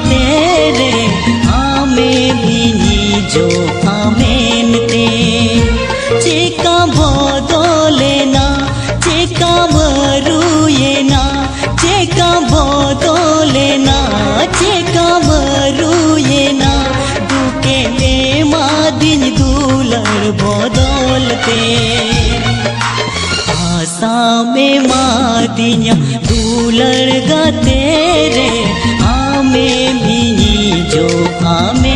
तेरे हमें भी जो आमेन ते चेका बदले ना चेका मरुए ना चेका बदले ना चेका मरुए ना दुके में मादिन दुलर बदलते आशा में मादिया दुलर गा तेरे हमें भी जो हमें